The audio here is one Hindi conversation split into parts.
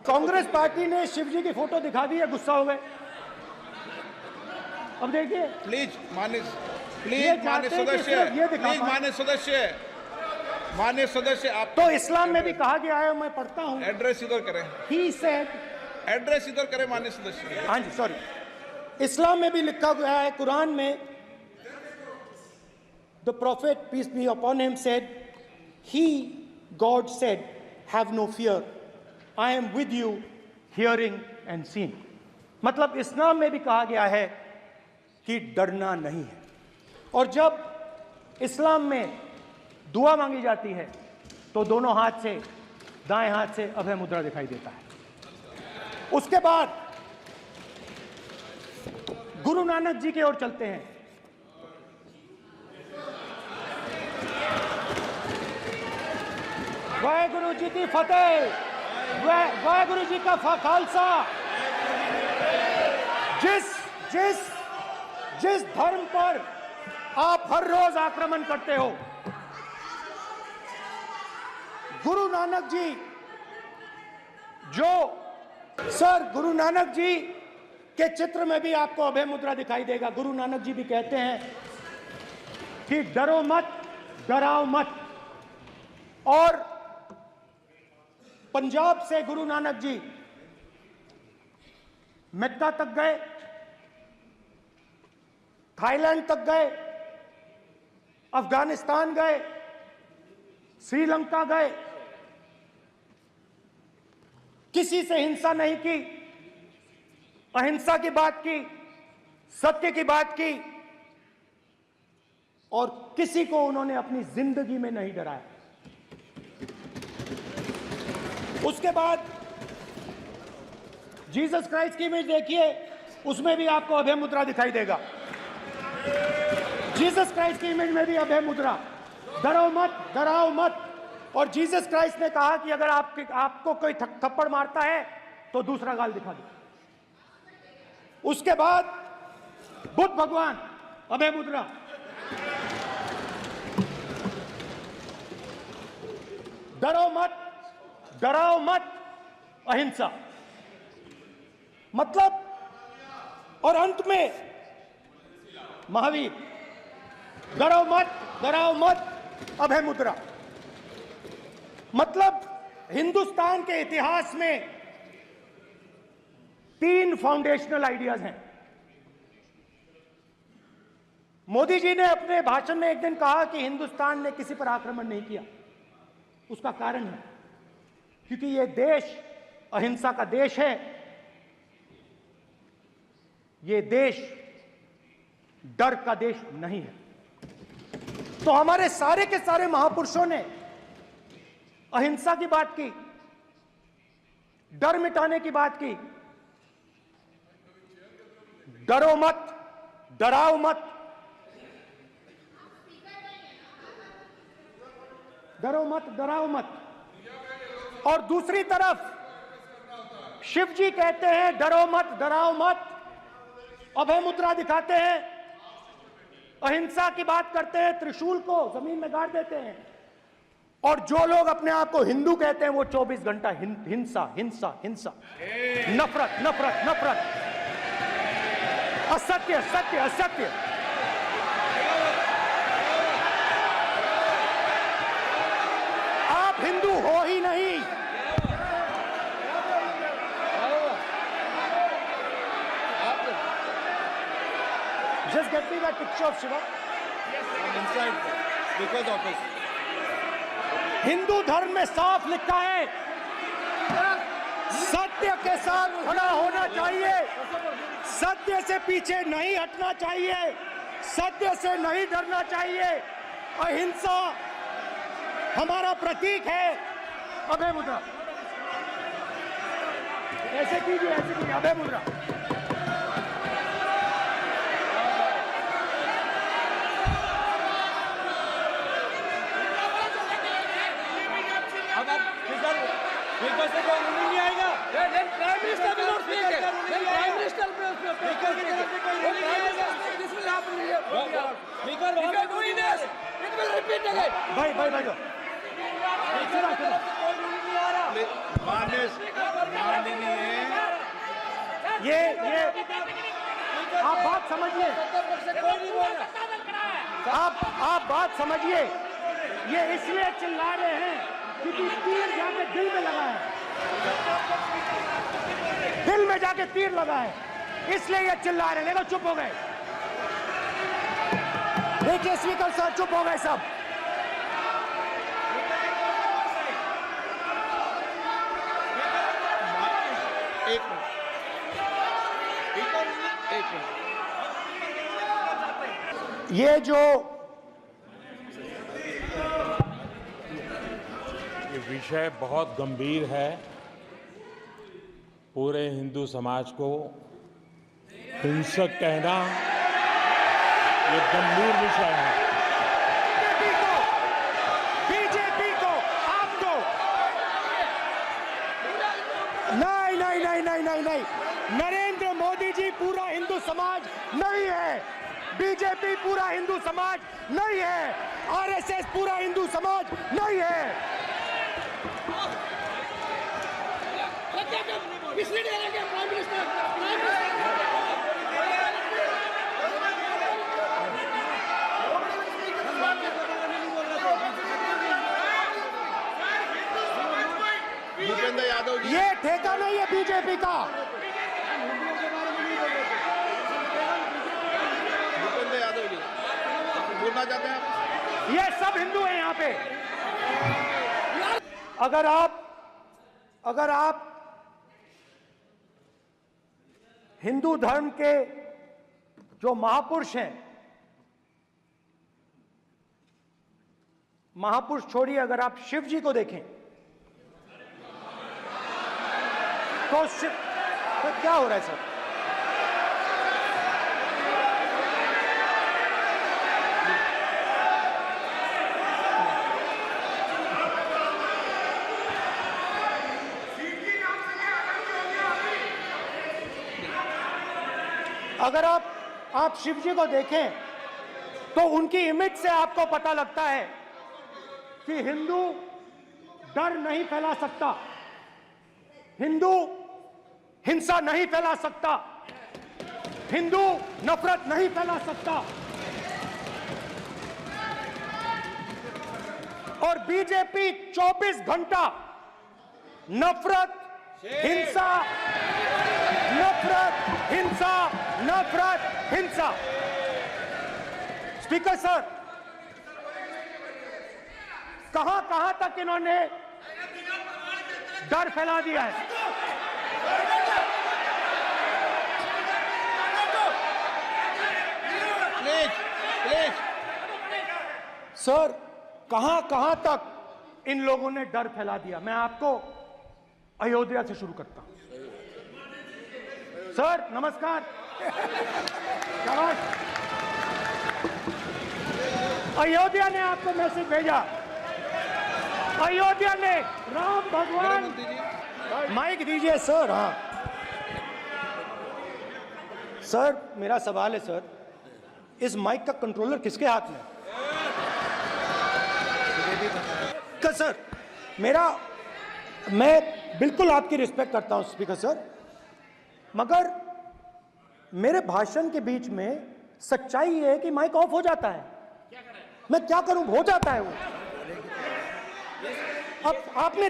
कांग्रेस पार्टी ने शिव जी की फोटो दिखा दी है, गुस्सा हो गए। अब देखिए प्लीज मान्य सदस्य आप तो इस्लाम में भी कहा गया है, मैं पढ़ता हूं, एड्रेस इधर करें, ही सेड, एड्रेस इधर करें मान्य सदस्य। हाँ जी सॉरी, इस्लाम में भी लिखा गया है, कुरान में, the prophet peace be upon him said, he God said have no fear, I am with you hearing and seeing. मतलब इस्लाम में भी कहा गया है कि डरना नहीं है। और जब इस्लाम में दुआ मांगी जाती है तो दोनों हाथ से, दाएं हाथ से अभय मुद्रा दिखाई देता है। उसके बाद गुरु नानक जी की ओर चलते हैं। वाहेगुरु जी की फतेह, वाहेगुरु जी का खालसा। जिस धर्म पर आप हर रोज आक्रमण करते हो, गुरु नानक जी, जो सर गुरु नानक जी के चित्र में भी आपको अभय मुद्रा दिखाई देगा। गुरु नानक जी भी कहते हैं कि डरो मत, डराओ मत। और पंजाब से गुरु नानक जी मेक्का तक गए, थाईलैंड तक गए, अफगानिस्तान गए, श्रीलंका गए, किसी से हिंसा नहीं की, अहिंसा की बात की, सत्य की बात की, और किसी को उन्होंने अपनी जिंदगी में नहीं डराया। उसके बाद जीसस क्राइस्ट की इमेज देखिए, उसमें भी आपको अभय मुद्रा दिखाई देगा। जीसस क्राइस्ट की इमेज में भी अभय मुद्रा, डरो मत, डराओ मत। और जीसस क्राइस्ट ने कहा कि अगर आपको कोई थप्पड़ मारता है तो दूसरा गाल दिखा दो। उसके बाद बुद्ध भगवान, अभय मुद्रा। डरो मत, डराओ मत, अहिंसा। मतलब, और अंत में महावीर, डरो मत, डराओ मत, अभय मुद्रा। मतलब हिंदुस्तान के इतिहास में 3 फाउंडेशनल आइडियाज हैं। मोदी जी ने अपने भाषण में एक दिन कहा कि हिंदुस्तान ने किसी पर आक्रमण नहीं किया। उसका कारण है क्योंकि यह देश अहिंसा का देश है, यह देश डर का देश नहीं है। तो हमारे सारे के सारे महापुरुषों ने अहिंसा की बात की, डर मिटाने की बात की। डरो मत, डराओ मत, डरो मत, डराओ मत। और दूसरी तरफ शिव जी कहते हैं डरो मत, डराओ मत, अभय मुद्रा दिखाते हैं, अहिंसा की बात करते हैं, त्रिशूल को जमीन में गाड़ देते हैं। और जो लोग अपने आप को हिंदू कहते हैं वो 24 घंटा हिंसा, हिंसा, हिंसा, नफरत, नफरत, नफरत, असत्य, सत्य, असत्य। आप हिंदू हो ही नहीं। Just get me that picture of Shiva. I'm inside because of his. Hindu धर्म में साफ लिखा है, सत्य के साथ खड़ा होना चाहिए, सत्य से पीछे नहीं हटना चाहिए, सत्य से नहीं डरना चाहिए। अहिंसा हमारा प्रतीक है। अभय मुद्रा ऐसे कीजिए, ऐसे कीजिए, अभय मुद्रा। से कोई रूलिंग नहीं आएगा। प्राइम मिनिस्टर भी नोट स्पीक है। Prime minister this will happen. Speaker doing this, it will repeat again. भाई कोई रूलिंग नहीं आ रहा। ये आप बात समझिए, कोई नहीं बोल रहा। आप बात समझिए। ये इसलिए चिल्ला रहे हैं क्योंकि तीर जाके दिल में लगा है, दिल में जाके तीर लगा है, इसलिए ये चिल्ला रहे हैं। देखो चुप हो गए, देखिए स्पीकर साहब चुप हो गए सब। एक मिनट, एक मिनट। ये जो ये विषय बहुत गंभीर है, पूरे हिंदू समाज को हिंसक कहना ये गंभीर विषय है। बीजेपी को आपको नहीं नहीं नहीं नहीं नहीं नहीं, नरेंद्र मोदी जी पूरा हिंदू समाज नहीं है, बीजेपी पूरा हिंदू समाज नहीं है, आरएसएस पूरा हिंदू समाज नहीं है। भूपेंद्र यादव जी, ये ठेका नहीं है बीजेपी का। भूपेंद्र यादव जी बोलना चाहते हैं आप? ये सब हिंदू हैं यहाँ पे। अगर आप हिंदू धर्म के जो महापुरुष हैं, महापुरुष छोड़िए, अगर आप शिव जी को देखें तो क्या हो रहा है सर? अगर आप शिव जी को देखें तो उनकी इमेज से आपको पता लगता है कि हिंदू डर नहीं फैला सकता, हिंदू हिंसा नहीं फैला सकता, हिंदू नफरत नहीं फैला सकता। और बीजेपी 24 घंटा नफरत, हिंसा, नफरत, हिंसा, नफरत, हिंसा। स्पीकर सर, कहां तक इन्होंने डर फैला दिया है? प्लीज प्लीज सर, कहां तक इन लोगों ने डर फैला दिया? मैं आपको अयोध्या से शुरू करता हूं। सर नमस्कार, शाबाश। अयोध्या ने आपको मैसेज भेजा, अयोध्या ने राम भगवान, माइक दीजिए सर। हाँ सर, मेरा सवाल है सर, इस माइक का कंट्रोलर किसके हाथ में है? सर मैं बिल्कुल आपकी रिस्पेक्ट करता हूं स्पीकर सर, मगर मेरे भाषण के बीच में सच्चाई ये है कि माइक ऑफ हो जाता है। मैं क्या करूं, हो जाता है वो। अब आपने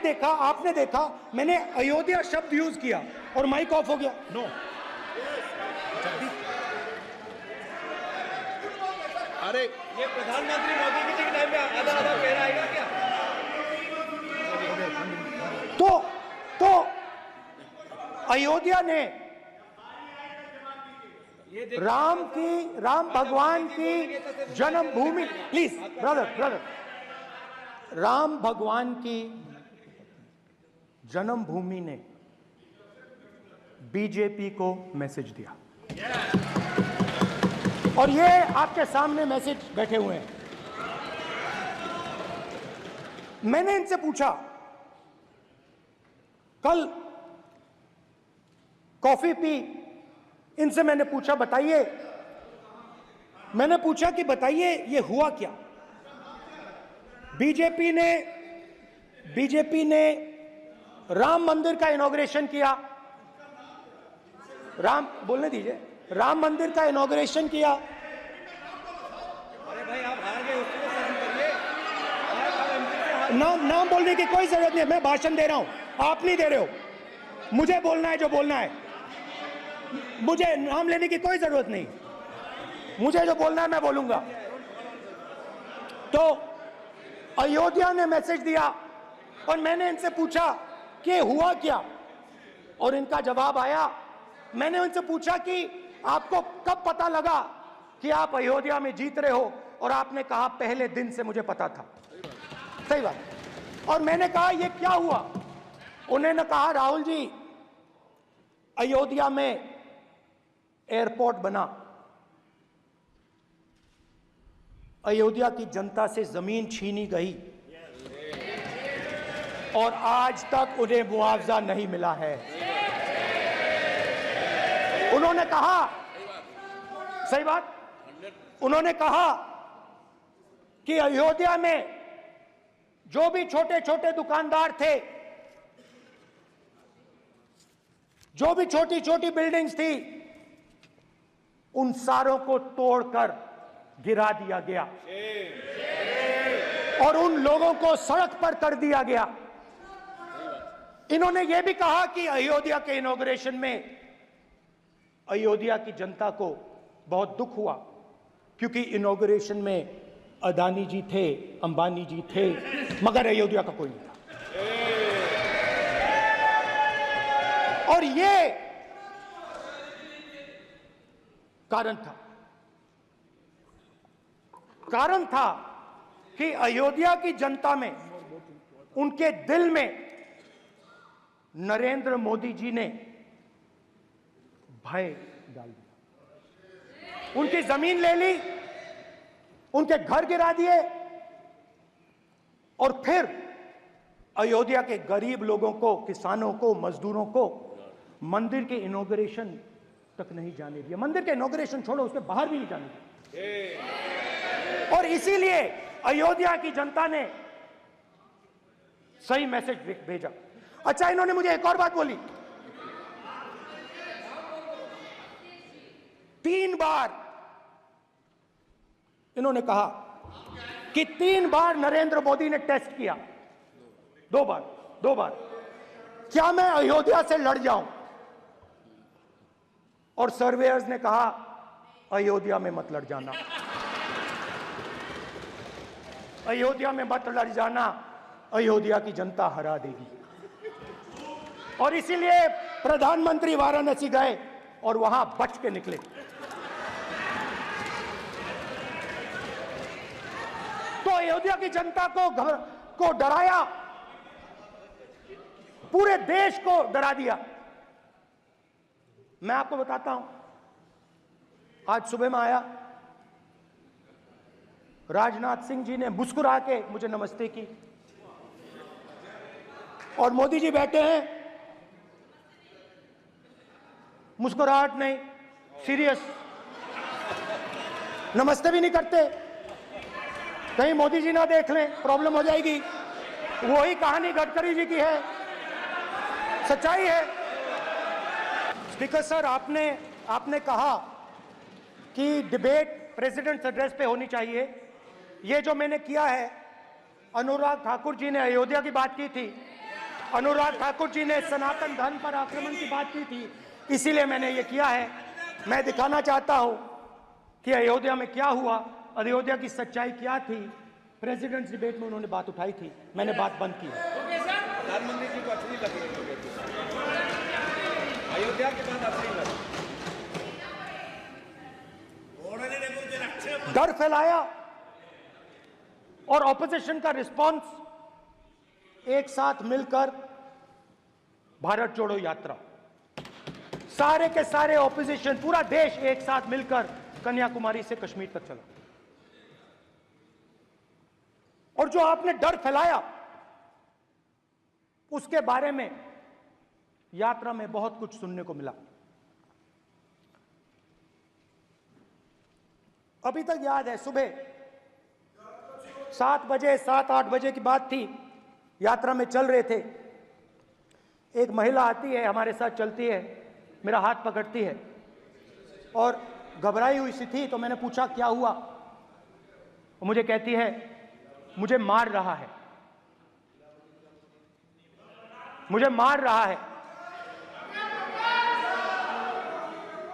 देखा मैंने अयोध्या शब्द यूज किया और माइक ऑफ हो गया। नो, अरे ये प्रधानमंत्री मोदी जी के टाइम में आधा आधा कह आएगा क्या? तो अयोध्या ने राम भगवान की जन्मभूमि, प्लीज ब्रदर, राम भगवान की जन्मभूमि ने बीजेपी को मैसेज दिया, और ये आपके सामने मैसेज बैठे हुए हैं। मैंने इनसे पूछा, कल कॉफी पी, इनसे मैंने पूछा बताइए, मैंने पूछा कि बताइए ये हुआ क्या? बीजेपी ने राम मंदिर का इनॉग्रेशन किया, राम बोलने दीजिए, राम मंदिर का इनॉग्रेशन किया। अरे भाई आप हार गए, उसको सहन करिए। आप एमपी से हार नाम बोलने की कोई जरूरत नहीं है, मैं भाषण दे रहा हूं, आप नहीं दे रहे हो। मुझे बोलना है जो बोलना है, मुझे नाम लेने की कोई जरूरत नहीं, मुझे जो बोलना है मैं बोलूंगा। तो अयोध्या ने मैसेज दिया और मैंने इनसे पूछा कि हुआ क्या, और इनका जवाब आया। मैंने उनसे पूछा कि आपको कब पता लगा कि आप अयोध्या में जीत रहे हो, और आपने कहा पहले दिन से मुझे पता था। सही बात। और मैंने कहा ये क्या हुआ? उन्होंने कहा राहुल जी, अयोध्या में एयरपोर्ट बना, अयोध्या की जनता से जमीन छीनी गई और आज तक उन्हें मुआवजा नहीं मिला है। उन्होंने कहा, सही बात, उन्होंने कहा कि अयोध्या में जो भी छोटे छोटे दुकानदार थे, जो भी छोटी छोटी बिल्डिंग्स थी, उन सारों को तोड़कर गिरा दिया गया और उन लोगों को सड़क पर कर दिया गया। इन्होंने यह भी कहा कि अयोध्या के इनॉग्रेशन में अयोध्या की जनता को बहुत दुख हुआ, क्योंकि इनॉग्रेशन में अदानी जी थे, अंबानी जी थे, मगर अयोध्या का कोई नहीं था। और ये कारण था कि अयोध्या की जनता में, उनके दिल में नरेंद्र मोदी जी ने भय डाल दिया। उनकी जमीन ले ली, उनके घर गिरा दिए, और फिर अयोध्या के गरीब लोगों को, किसानों को, मजदूरों को मंदिर के इनॉग्रेशन तक नहीं जाने दिया। मंदिर के इनॉग्रेशन छोड़ो, उसके बाहर भी नहीं जाने दिया। और इसीलिए अयोध्या की जनता ने सही मैसेज भेजा। अच्छा, इन्होंने मुझे एक और बात बोली, 3 बार इन्होंने कहा कि 3 बार नरेंद्र मोदी ने टेस्ट किया, 2 बार क्या मैं अयोध्या से लड़ जाऊं? और सर्वेयर्स ने कहा अयोध्या में मत लड़ जाना, अयोध्या में मत लड़ जाना, अयोध्या की जनता हरा देगी। और इसीलिए प्रधानमंत्री वाराणसी गए और वहां बच के निकले। तो अयोध्या की जनता को डराया, पूरे देश को डरा दिया। मैं आपको बताता हूं, आज सुबह में आया, राजनाथ सिंह जी ने मुस्कुरा के मुझे नमस्ते की, और मोदी जी बैठे हैं, मुस्कुराहट नहीं, सीरियस, नमस्ते भी नहीं करते। कहीं मोदी जी ना देख लें, प्रॉब्लम हो जाएगी। वही कहानी गडकरी जी की है, सच्चाई है। स्पीकर सर, आपने कहा कि डिबेट प्रेसिडेंट्स एड्रेस पे होनी चाहिए। ये जो मैंने किया है, अनुराग ठाकुर जी ने अयोध्या की बात की थी, अनुराग ठाकुर जी ने सनातन धर्म पर आक्रमण की बात की थी, इसीलिए मैंने ये किया है। मैं दिखाना चाहता हूं कि अयोध्या में क्या हुआ, अयोध्या की सच्चाई क्या थी। प्रेसिडेंट्स डिबेट में उन्होंने बात उठाई थी, मैंने बात बंद की। प्रधानमंत्री जी को अच्छी लगी अयोध्या के बाद अच्छी लगी, डर फैलाया, और ऑपोजिशन का रिस्पांस एक साथ मिलकर भारत जोड़ो यात्रा, सारे के सारे ऑपोजिशन, पूरा देश एक साथ मिलकर कन्याकुमारी से कश्मीर तक चला। और जो आपने डर फैलाया, उसके बारे में यात्रा में बहुत कुछ सुनने को मिला। अभी तक याद है, सुबह 7 बजे, 7-8 बजे की बात थी, यात्रा में चल रहे थे, एक महिला आती है, हमारे साथ चलती है, मेरा हाथ पकड़ती है और घबराई हुई सी थी, तो मैंने पूछा क्या हुआ। वो मुझे कहती है मुझे मार रहा है, मुझे मार रहा है।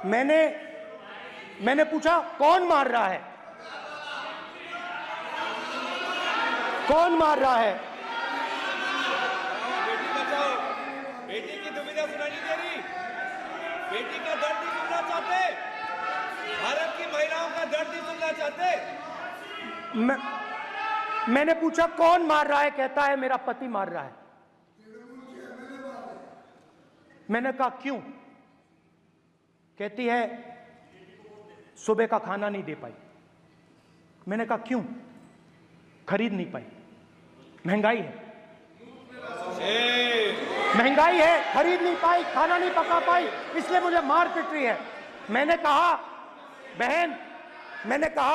मैंने पूछा कौन मार रहा है, कौन मार रहा है। बेटी बचाओ, बेटी की दुविधा सुनाई नहीं दे रही, बेटी का दर्द नहीं सुनना चाहते, भारत की महिलाओं का दर्द नहीं सुनना चाहते। मैंने पूछा कौन मार रहा है, कहता है मेरा पति मार रहा है। मैंने कहा क्यों, कहती है सुबह का खाना नहीं दे पाई। मैंने कहा क्यों, खरीद नहीं पाई, महंगाई है, महंगाई है, खरीद नहीं पाई, खाना नहीं पका पाई, इसलिए मुझे मार पिट रही है। मैंने कहा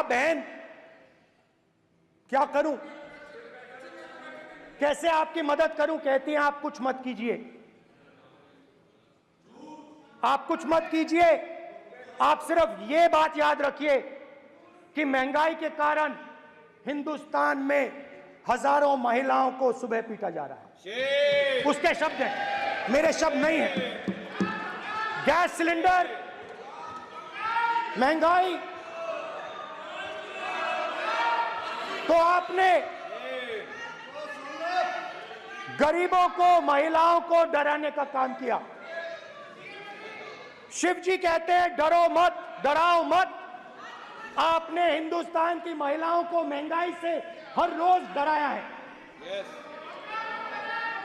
बहन क्या करूं, कैसे आपकी मदद करूं। कहती हैं आप कुछ मत कीजिए, आप कुछ मत कीजिए, आप सिर्फ ये बात याद रखिए कि महंगाई के कारण हिंदुस्तान में हजारों महिलाओं को सुबह पीटा जा रहा है। उसके शब्द हैं, मेरे शब्द नहीं हैं। गैस सिलेंडर, महंगाई, तो आपने गरीबों को, महिलाओं को डराने का काम किया। शिव जी कहते हैं डरो मत, डराओ मत। आपने हिंदुस्तान की महिलाओं को महंगाई से हर रोज डराया है।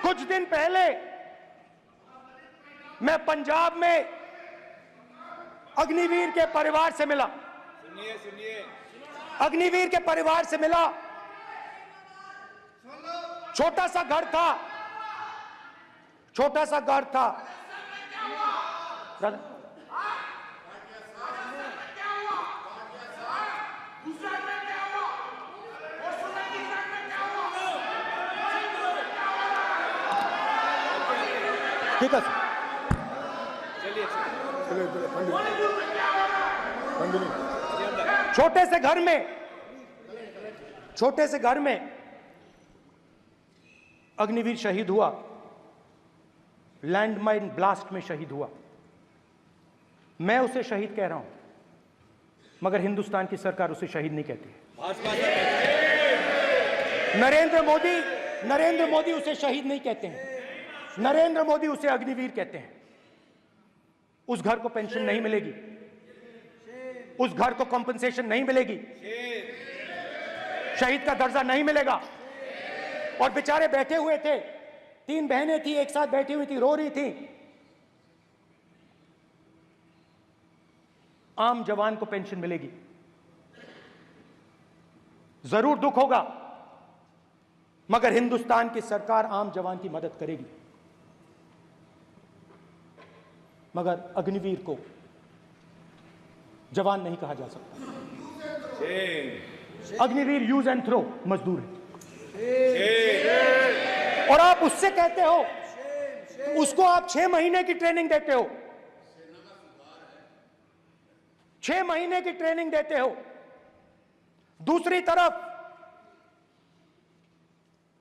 कुछ दिन पहले मैं पंजाब में अग्निवीर के परिवार से मिला। सुनिए, अग्निवीर के परिवार से मिला। छोटा सा घर था, छोटा सा घर था। ठीक है सर, छोटे से घर में अग्निवीर शहीद हुआ, लैंडमाइन ब्लास्ट में शहीद हुआ। मैं उसे शहीद कह रहा हूं, मगर हिंदुस्तान की सरकार उसे शहीद नहीं कहती। नरेंद्र मोदी उसे शहीद नहीं कहते हैं, नरेंद्र मोदी उसे अग्निवीर कहते हैं। उस घर को पेंशन नहीं मिलेगी, उस घर को कॉम्पनसेशन नहीं मिलेगी, शहीद का दर्जा नहीं मिलेगा। और बेचारे बैठे हुए थे, 3 बहनें थी, एक साथ बैठी हुई थी, रो रही थी। आम जवान को पेंशन मिलेगी, जरूर दुख होगा, मगर हिंदुस्तान की सरकार आम जवान की मदद करेगी। मगर अग्निवीर को जवान नहीं कहा जा सकता। अग्निवीर यूज एंड थ्रो मजदूर है। और आप उससे कहते हो, उसको आप 6 महीने की ट्रेनिंग देते हो, 6 महीने की ट्रेनिंग देते हो। दूसरी तरफ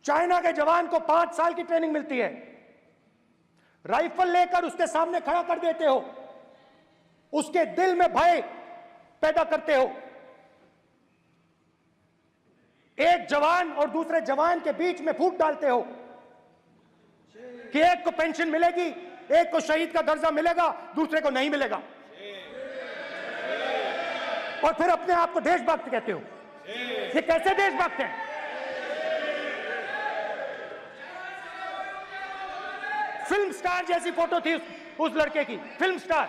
चाइना के जवान को 5 साल की ट्रेनिंग मिलती है, राइफल लेकर उसके सामने खड़ा कर देते हो, उसके दिल में भय पैदा करते हो। एक जवान और दूसरे जवान के बीच में फूट डालते हो कि एक को पेंशन मिलेगी, एक को शहीद का दर्जा मिलेगा, दूसरे को नहीं मिलेगा, और फिर अपने आप को देशभक्त कहते हो। ये कैसे देशभक्त हैं? फिल्म स्टार जैसी फोटो थी उस लड़के की, फिल्म स्टार,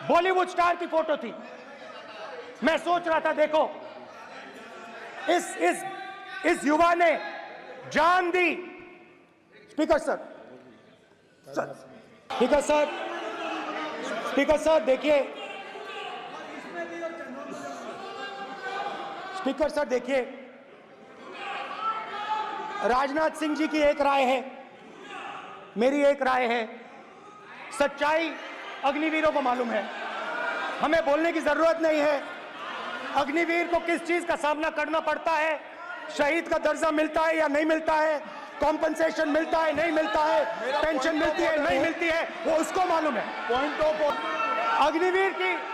बॉलीवुड स्टार की फोटो थी। मैं सोच रहा था देखो, इस युवा ने जान दी। Speaker sir, speaker sir, speaker sir देखिए, स्पीकर सर देखिए, राजनाथ सिंह जी की एक राय है, मेरी एक राय है, सच्चाई अग्निवीरों को मालूम है, हमें बोलने की जरूरत नहीं है। अग्निवीर को किस चीज का सामना करना पड़ता है, शहीद का दर्जा मिलता है या नहीं मिलता है, कॉम्पनसेशन मिलता है नहीं मिलता है, पेंशन मिलती है नहीं मिलती है, वो उसको मालूम है।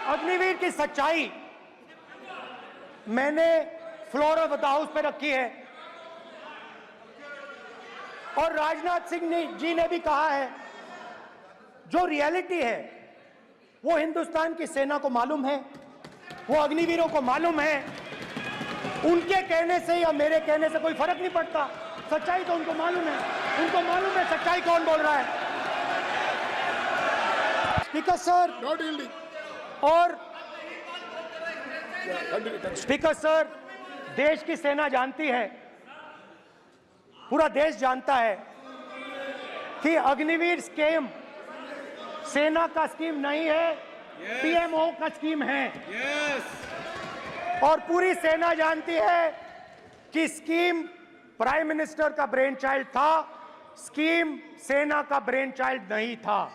अग्निवीर की सच्चाई मैंने फ्लोर ऑफ द हाउस पे रखी है, और राजनाथ सिंह जी ने भी कहा है जो रियलिटी है वो हिंदुस्तान की सेना को मालूम है, वो अग्निवीरों को मालूम है। उनके कहने से या मेरे कहने से कोई फर्क नहीं पड़ता, सच्चाई तो उनको मालूम है, उनको मालूम है सच्चाई कौन बोल रहा है। स्पीकर सर, और स्पीकर सर, देश की सेना जानती है, पूरा देश जानता है कि अग्निवीर स्कीम सेना का स्कीम नहीं है, पीएमओ का स्कीम है। और पूरी सेना जानती है कि स्कीम प्राइम मिनिस्टर का ब्रेन चाइल्ड था, स्कीम सेना का ब्रेन चाइल्ड नहीं था।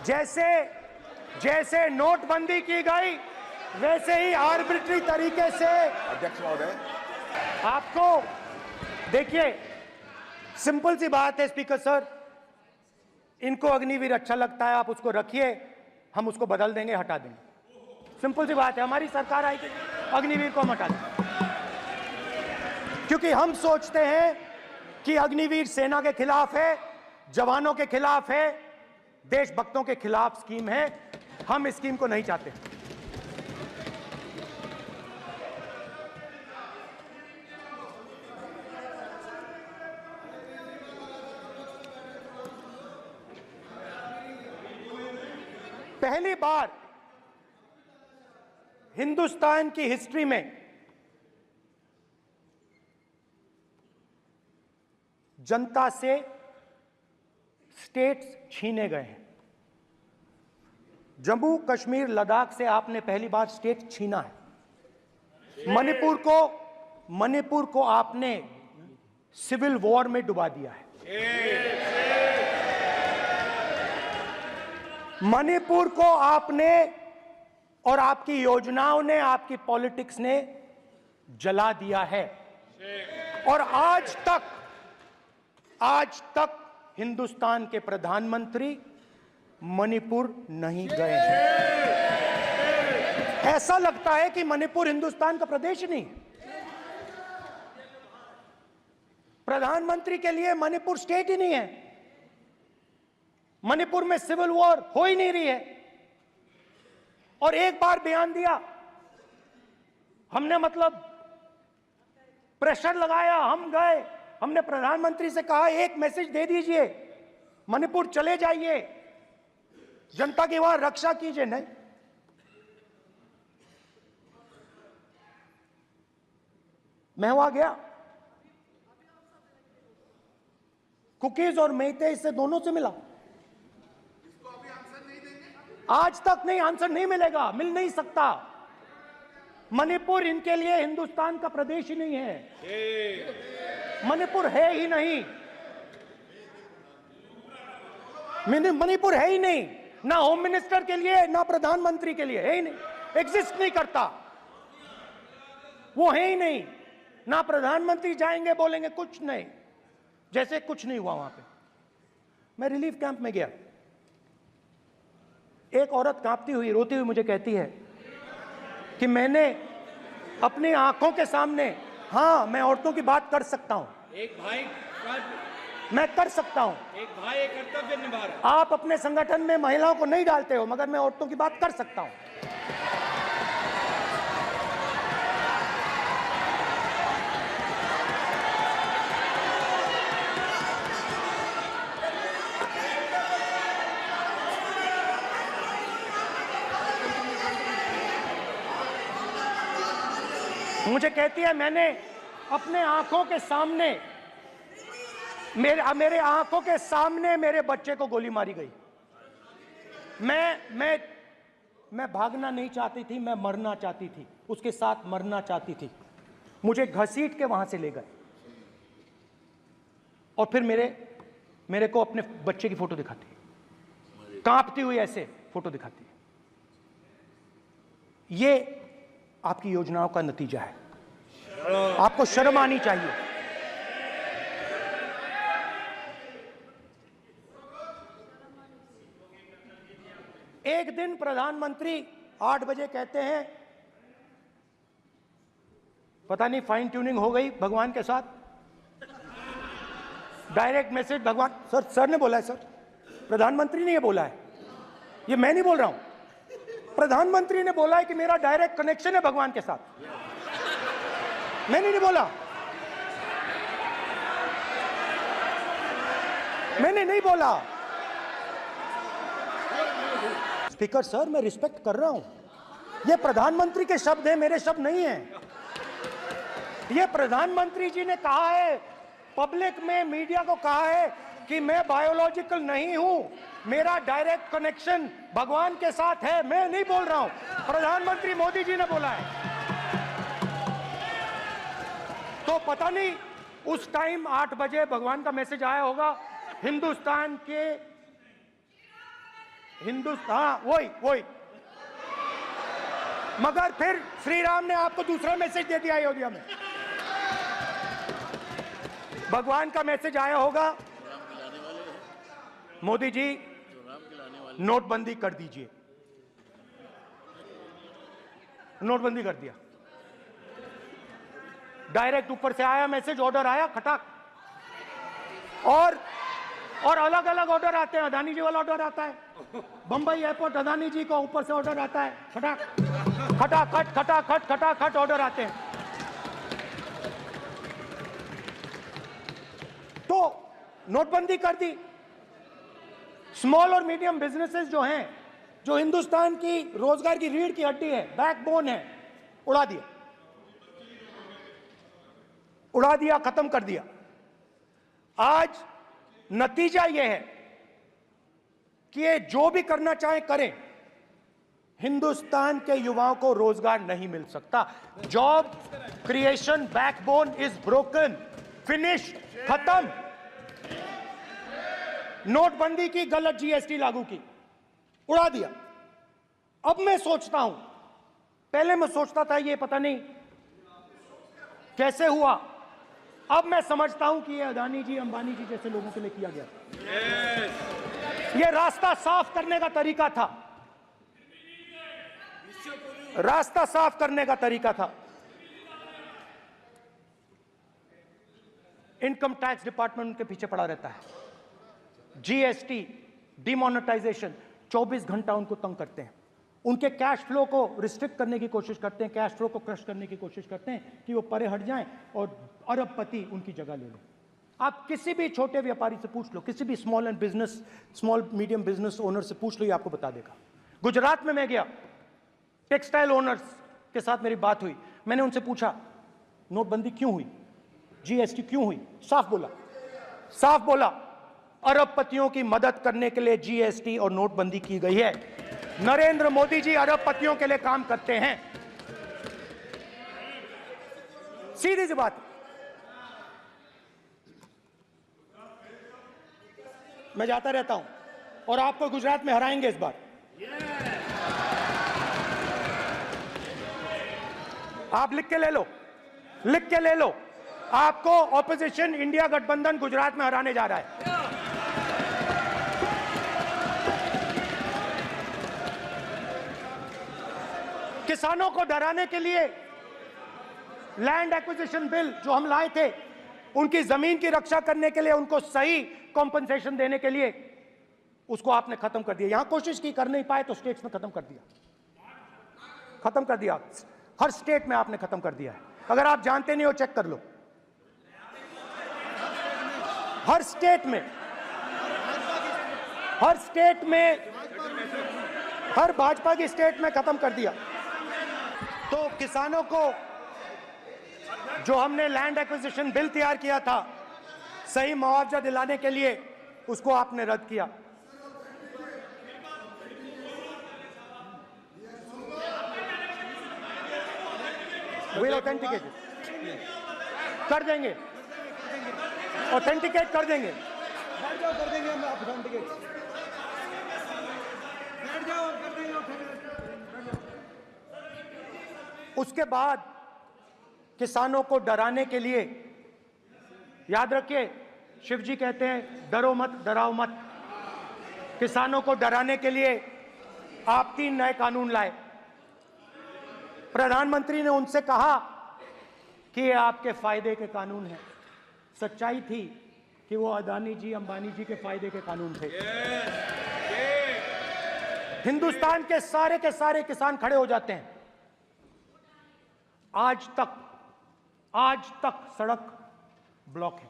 जैसे नोटबंदी की गई वैसे ही आर्बिट्री तरीके से अध्यक्ष महोदय, आपको देखिए, सिंपल सी बात है स्पीकर सर, इनको अग्निवीर अच्छा लगता है, आप उसको रखिए, हम उसको बदल देंगे, हटा देंगे। सिंपल सी बात है, हमारी सरकार आएगी, अग्निवीर को हम हटा देंगे, क्योंकि हम सोचते हैं कि अग्निवीर सेना के खिलाफ है, जवानों के खिलाफ है, देशभक्तों के खिलाफ स्कीम है। हम इस स्कीम को नहीं चाहते। पहली बार हिंदुस्तान की हिस्ट्री में जनता से स्टेट्स छीने गए हैं। जम्मू कश्मीर लद्दाख से आपने पहली बार स्टेट छीना है। मणिपुर को आपने सिविल वॉर में डुबा दिया है। मणिपुर को आपने और आपकी योजनाओं ने, आपकी पॉलिटिक्स ने जला दिया है। और आज तक हिंदुस्तान के प्रधानमंत्री मणिपुर नहीं गए हैं। ऐसा लगता है कि मणिपुर हिंदुस्तान का प्रदेश नहीं। प्रधानमंत्री के लिए मणिपुर स्टेट ही नहीं है। मणिपुर में सिविल वॉर हो ही नहीं रही है। और एक बार बयान दिया हमने, मतलब प्रेशर लगाया, हम गए, हमने प्रधानमंत्री से कहा एक मैसेज दे दीजिए, मणिपुर चले जाइए, जनता की वहां रक्षा कीजिए। नहीं, मैं वहां गया, कुकीज और मेहते से दोनों से मिला। आज तक नहीं, आंसर नहीं मिलेगा, मिल नहीं सकता। मणिपुर इनके लिए हिंदुस्तान का प्रदेश ही नहीं है। मणिपुर है ही नहीं, मणिपुर है ही नहीं, ना होम मिनिस्टर के लिए ना प्रधानमंत्री के लिए, है ही नहीं, एग्जिस्ट नहीं करता, वो है ही नहीं। ना प्रधानमंत्री जाएंगे बोलेंगे कुछ नहीं, जैसे कुछ नहीं हुआ वहां पे। मैं रिलीफ कैंप में गया, एक औरत कांपती हुई, रोती हुई मुझे कहती है कि मैंने अपनी आंखों के सामने, हाँ मैं औरतों की बात कर सकता हूं, एक भाई मैं कर सकता हूं, एक भाई एक कर्तव्य निभा रहा है। आप अपने संगठन में महिलाओं को नहीं डालते हो, मगर मैं औरतों की बात कर सकता हूं। मुझे कहती है मैंने अपने आंखों के सामने, मेरे आंखों के सामने मेरे बच्चे को गोली मारी गई। मैं भागना नहीं चाहती थी, मैं मरना चाहती थी, उसके साथ मरना चाहती थी। मुझे घसीट के वहां से ले गए और फिर मेरे को अपने बच्चे की फोटो दिखाती है, कांपती हुई ऐसे फोटो दिखाती है। ये आपकी योजनाओं का नतीजा है। आपको शर्म आनी चाहिए। एक दिन प्रधानमंत्री 8 बजे कहते हैं, पता नहीं फाइन ट्यूनिंग हो गई भगवान के साथ, डायरेक्ट मैसेज भगवान, सर ने बोला है, सर प्रधानमंत्री ने ये बोला है, ये मैं नहीं बोल रहा हूं, प्रधानमंत्री ने बोला है कि मेरा डायरेक्ट कनेक्शन है भगवान के साथ। मैंने नहीं बोला, मैंने नहीं बोला। स्पीकर सर, मैं रिस्पेक्ट कर रहा हूं, ये प्रधानमंत्री के शब्द हैं, मेरे शब्द नहीं हैं। ये प्रधानमंत्री जी ने कहा है, पब्लिक में मीडिया को कहा है कि मैं बायोलॉजिकल नहीं हूं, मेरा डायरेक्ट कनेक्शन भगवान के साथ है। मैं नहीं बोल रहा हूं, प्रधानमंत्री मोदी जी ने बोला है। तो पता नहीं उस टाइम 8 बजे भगवान का मैसेज आया होगा हिंदुस्तान, वही मगर फिर श्री राम ने आपको दूसरा मैसेज दे दिया अयोध्या में। भगवान का मैसेज आया होगा, मोदी जी नोटबंदी कर दीजिए। नोटबंदी कर दिया, डायरेक्ट ऊपर से आया मैसेज, ऑर्डर आया खटाक। और अलग अलग ऑर्डर आते हैं। अदानी जी वाला ऑर्डर आता है, बंबई एयरपोर्ट अदानी जी को ऊपर से ऑर्डर आता है, खटाखट ऑर्डर आते हैं। तो नोटबंदी कर दी। स्मॉल और मीडियम बिजनेसेस जो हैं, जो हिंदुस्तान की रोजगार की रीढ़ की हड्डी है, बैकबोन है, उड़ा दिया, खत्म कर दिया। आज नतीजा यह है कि ये जो भी करना चाहे करें, हिंदुस्तान के युवाओं को रोजगार नहीं मिल सकता। Job creation backbone is broken, finish, खत्म। नोटबंदी की, गलत जीएसटी लागू की, उड़ा दिया। अब मैं सोचता हूं, पहले मैं सोचता था ये पता नहीं कैसे हुआ, अब मैं समझता हूं कि ये अदानी जी, अंबानी जी जैसे लोगों के लिए किया गया था। ये रास्ता साफ करने का तरीका था, रास्ता साफ करने का तरीका था। इनकम टैक्स डिपार्टमेंट उनके पीछे पड़ा रहता है। जीएसटी, डिमोनेटाइजेशन, 24 घंटा उनको तंग करते हैं। उनके कैश फ्लो को रिस्ट्रिक्ट करने की कोशिश करते हैं, कैश फ्लो को क्रश करने की कोशिश करते हैं कि वो परे हट जाएं और अरबपति उनकी जगह ले लें। आप किसी भी छोटे व्यापारी से पूछ लो, किसी भी स्मॉल मीडियम बिजनेस ओनर से पूछ लो, ये आपको बता देगा। गुजरात में मैं गया, टेक्सटाइल ओनर्स के साथ मेरी बात हुई। मैंने उनसे पूछा नोटबंदी क्यों हुई, जीएसटी क्यों हुई? साफ बोला अरबपतियों की मदद करने के लिए जीएसटी और नोटबंदी की गई है। नरेंद्र मोदी जी अरबपतियों के लिए काम करते हैं, सीधी सी बात। मैं जाता रहता हूं और आपको गुजरात में हराएंगे इस बार। आप लिख के ले लो, आपको ऑपोजिशन इंडिया गठबंधन गुजरात में हराने जा रहा है। किसानों को डराने के लिए लैंड एक्विजिशन बिल जो हम लाए थे, उनकी जमीन की रक्षा करने के लिए, उनको सही कॉम्पनसेशन देने के लिए, उसको आपने खत्म कर दिया। यहां कोशिश की, कर नहीं पाए तो स्टेट्स में खत्म कर दिया। हर स्टेट में आपने खत्म कर दिया है। अगर आप जानते नहीं हो, चेक कर लो। हर स्टेट में, हर भाजपा की स्टेट में खत्म कर दिया। तो किसानों को जो हमने लैंड एक्विजिशन बिल तैयार किया था सही मुआवजा दिलाने के लिए, उसको आपने रद्द किया। विल ऑथेंटिकेट कर देंगे, ऑथेंटिकेट कर देंगे। बैठ जाओ, कर देंगे हम आप फ्रंट गेट। बैठ जाओ, कर देंगे आप। उसके बाद किसानों को डराने के लिए, याद रखिए, शिव जी कहते हैं डरो मत, डराओ मत। किसानों को डराने के लिए आप 3 नए कानून लाए। प्रधानमंत्री ने उनसे कहा कि ये आपके फायदे के कानून हैं। सच्चाई थी कि वो अदानी जी, अंबानी जी के फायदे के कानून थे। हिंदुस्तान के सारे किसान खड़े हो जाते हैं। आज तक सड़क ब्लॉक है।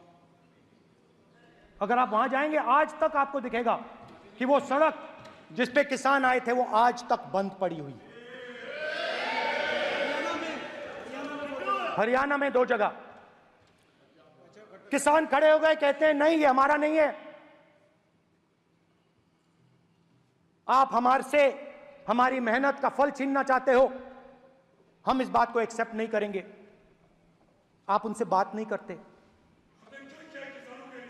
अगर आप वहां जाएंगे, आज तक आपको दिखेगा कि वो सड़क जिस पे किसान आए थे वो आज तक बंद पड़ी हुई है। हरियाणा में 2 जगह किसान खड़े हो गए, कहते हैं नहीं, ये हमारा नहीं है। आप हमारे से हमारी मेहनत का फल छीनना चाहते हो, हम इस बात को एक्सेप्ट नहीं करेंगे। आप उनसे बात नहीं करते,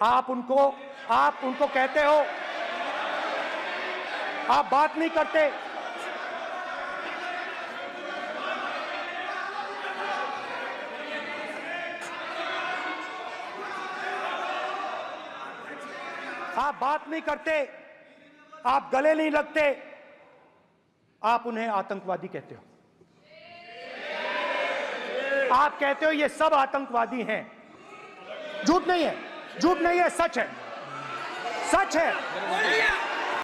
आप उनको कहते हो, आप बात नहीं करते। आप बात नहीं करते, आप गले नहीं लगते, आप उन्हें आतंकवादी कहते हो। आप कहते हो ये सब आतंकवादी हैं। झूठ नहीं है, झूठ नहीं है, सच है, सच है।